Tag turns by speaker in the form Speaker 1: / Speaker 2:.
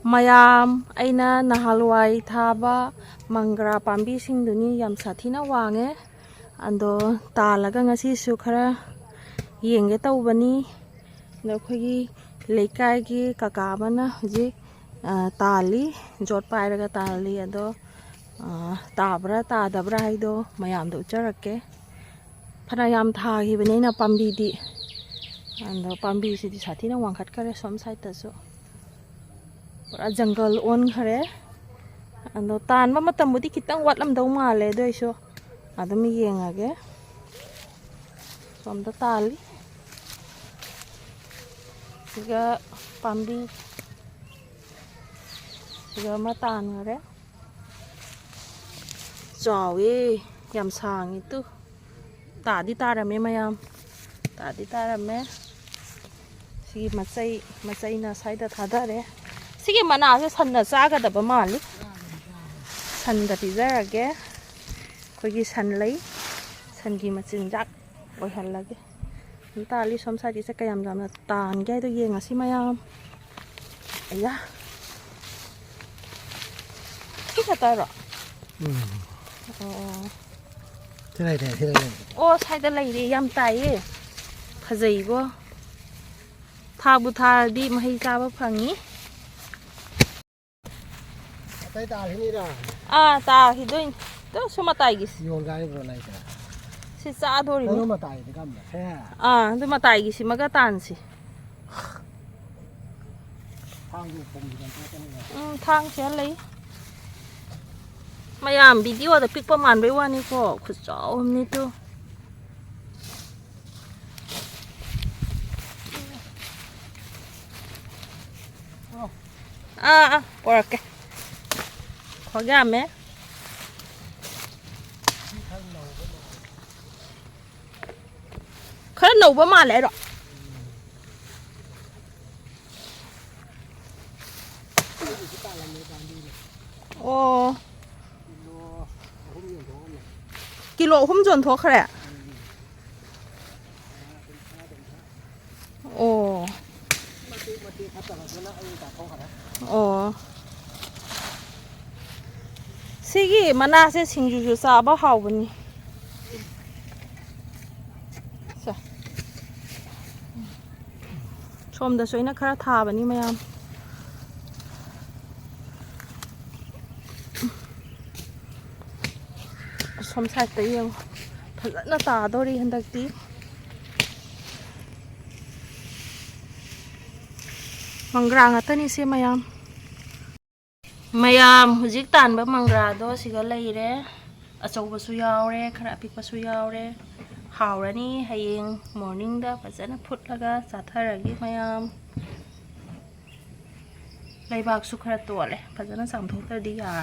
Speaker 1: mayam aina nahalwai thaba mangra pambi singduni yam sathina wange ando talaga ngasi su khara yenge tawbani nokhoi leikai gi kaka bana ji tali jot pairaga tali ado tabra tadabra haido mayam do charake phana yam tha hi bane na pambi di ando pambi si di sathina wangkhat kare som side ta so pura jungle on khare ando tan ba matam budi kitang watlam dau male do iso adum yengage som da tali siga pambi siga matan ngare chawi yam sang itu tadi tarame mayam tadi tarame si macai na saida thadare sigi mana se sanna chaga da ba mali san da pizarage khogi san lei san gi machin jak oi halage tali som sa di se kayam jam na tan gai to yenga si mayam aya ki ka ta ro
Speaker 2: thế này
Speaker 1: ô sai da lei ri yam tai phajai bo tha bu tha di mai cha ba phangi
Speaker 2: tay ta thế này
Speaker 1: ta hi doin to suma tai gis
Speaker 2: yon gai bro này
Speaker 1: si cha do ri
Speaker 2: nó mà tay thì cam thế
Speaker 1: do ma tai gis maga tan si
Speaker 2: thangอยู่ผมอยู่กันตัวนี้
Speaker 1: ทางเสียเลยมายามวิดีโอแต่ปิกประมาณไว้ว่านี่ก็ขุดเจาะนี่ตัวปวดแกขอยามไหมเขาหนูประมาณไหนหรอโอ้กิโลหุ้มจนทั่วแคร่โอ้โอ้สิกี้มันน่าจะชิงจูซาบ้าเฮาบันนี้ชมแต่สวยนะครับทาบันนี้มายามชมชายตัวยังพลัดหน้าตาดอรีหันดักดีมังกรางอัตนี่สิมายามหุจิกตันแบบมังกราดอสิก็เลยเร่อโศกปสุยาวเร่ขณะพิกปสุยาวเร่หาวแล้วนี่ให้เองมอร์นิ่งได้ปัจจัยพุทธแล้วก็สาธารณกิจมายามเลยบากสุขระตัวเลยปัจจัยสั่งทุกตัวดีอ่ะ